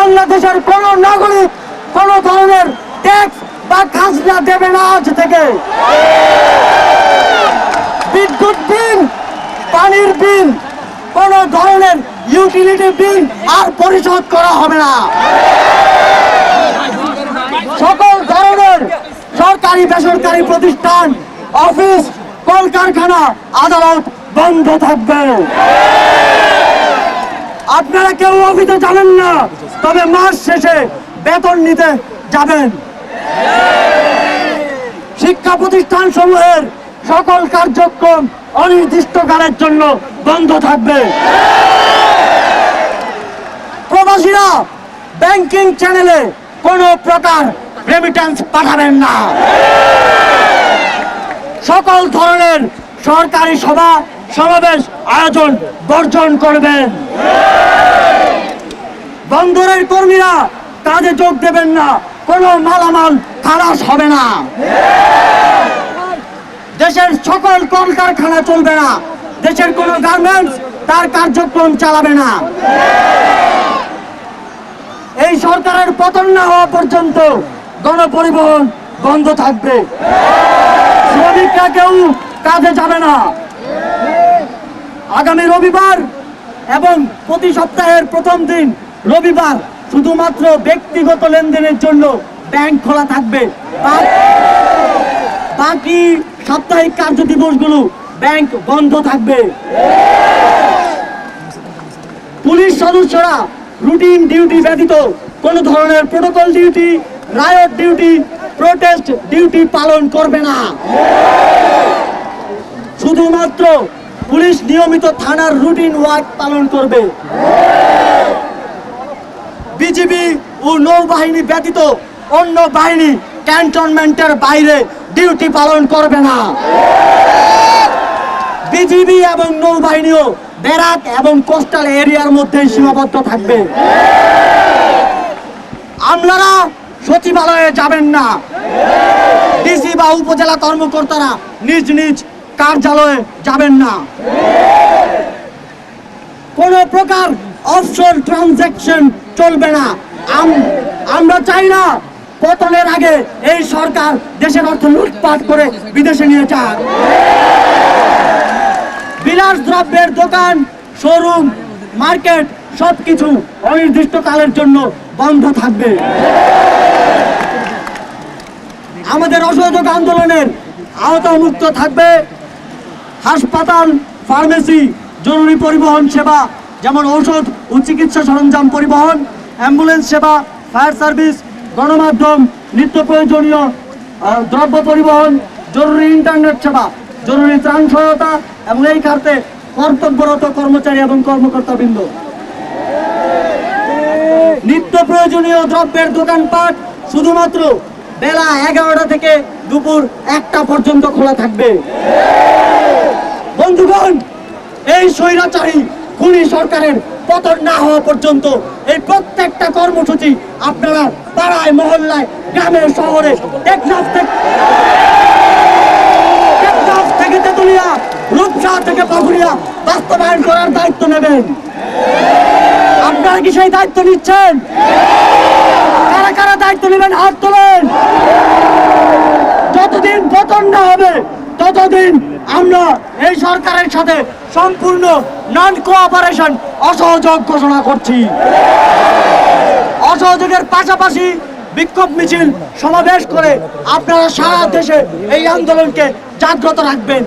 বাংলাদেশের কোন নাগরিক কোন ধরনের ট্যাক্স বা খাজনা দেবে না আজ থেকে। বিদ্যুৎ বিল, পানির বিল, কোন ধরনের ইউটিলিটি বিল আর পরিশোধ করা হবে না। সকল ধরনের সরকারি বেসরকারি প্রতিষ্ঠান, অফিস, কলকারখানা, আদালত বন্ধ থাকবে। আপনারা কেউ অফিসে যাবেন না, তবে মাস শেষে বেতন নিতে যাবেন। শিক্ষা প্রতিষ্ঠান সমূহের সকল কার্যক্রম অনির্দিষ্টকালের জন্য বন্ধ থাকবে। প্রবাসীরা ব্যাংকিং চ্যানেলে কোনো প্রকার রেমিটেন্স পাঠাবেন না। সকল ধরনের সরকারি সভা সমাবেশ আয়োজন বর্জন করবেন। বন্দরের কর্মীরা কাজে যোগ দেবেন না, কোনো মালামাল খালাস হবে না। দেশের সকল কলকারখানা চলবে না, দেশের কোনো গার্মেন্টস তার কার্যক্রম চালাবে না। এই সরকারের পতন না হওয়া পর্যন্ত গণপরিবহন বন্ধ থাকবে। শ্রমিকরা কেউ কাজে যাবে না। আগামী রবিবার এবং প্রতি সপ্তাহের প্রথম দিন রবিবার শুধুমাত্র ব্যক্তিগত লেনদেনের জন্য ব্যাংক খোলা থাকবে। বাকি সাপ্তাহিক কার্য দিবসগুলো ব্যাংক বন্ধ থাকবে। পুলিশ সদস্যরা রুটিন ডিউটি ব্যতীত কোন ধরনের protocol duty, riot duty, protest duty পালন করবে না। শুধুমাত্র পুলিশ নিয়মিত থানার রুটিন ওয়ার্ক পালন করবে। বিজিবি ও নৌবাহিনী ব্যতীত অন্য বাহিনী ক্যান্টনমেন্টের বাইরে ডিউটি পালন করবে না। বিজিবি এবং নৌবাহিনীও ব্যারাক এবং কোস্টাল এরিয়ার মধ্যে সীমাবদ্ধ থাকবে। আমলারা সচিবালয়ে যাবেন না। ডিসি বা উপজেলা কর্মকর্তারা নিজ নিজ কার্যালয়ে যাবেন না। কোন প্রকার অফশোর ট্রানজাকশন চলবে না। আমরা চাই না পতনের আগে এই সরকার দেশের অর্থ লুটপাট করে বিদেশে নিয়ে যাক। বিলাস দ্রব্যের দোকান, শোরুম, মার্কেট সবকিছু অনির্দিষ্টকালের জন্য বন্ধ থাকবে। আমাদের অসহযোগ আন্দোলনের আওতামুক্ত থাকবে হাসপাতাল, ফার্মেসি, জরুরি পরিবহন সেবা যেমন ঔষধ ও চিকিৎসা সরঞ্জাম পরিবহন, অ্যাম্বুলেন্স সেবা, ফায়ার সার্ভিস, গণমাধ্যম, নিত্য প্রয়োজনীয় দ্রব্য পরিবহন, জরুরি ইন্টারনেট সেবা, জরুরি ত্রাণ সহায়তা এবং এই খাতে কর্তব্যরত কর্মচারী এবং কর্মকর্তাবৃন্দ। নিত্য প্রয়োজনীয় দ্রব্যের দোকানপাট শুধুমাত্র বেলা 11টা থেকে দুপুর 1টা পর্যন্ত খোলা থাকবে। বন্ধুগণ, এই স্বৈরাচারী খুনি সরকারের পতন না হওয়া পর্যন্ত এই প্রত্যেকটা কর্মসূচি আপনারা পাড়ায়, মহল্লায়, গ্রামে, শহরে, টেকনাফ থেকে তেতুলিয়া, রূপসা থেকে পাকুড়িয়া বাস্তবায়ন করার দায়িত্ব নেবেন। আপনারা কি সেই দায়িত্ব নিচ্ছেন? কারা কারা দায়িত্ব নেবেন হাত তোলেন। যতদিন পতন না হবে ততদিন আমরা এই সরকারের সাথে সম্পূর্ণ নন কোঅপারেশন, অসহযোগ ঘোষণা করছি। অসহযোগের পাশাপাশি বিক্ষোভ মিছিল সমাবেশ করে আপনারা সারা দেশে এই আন্দোলনকে জাগ্রত রাখবেন।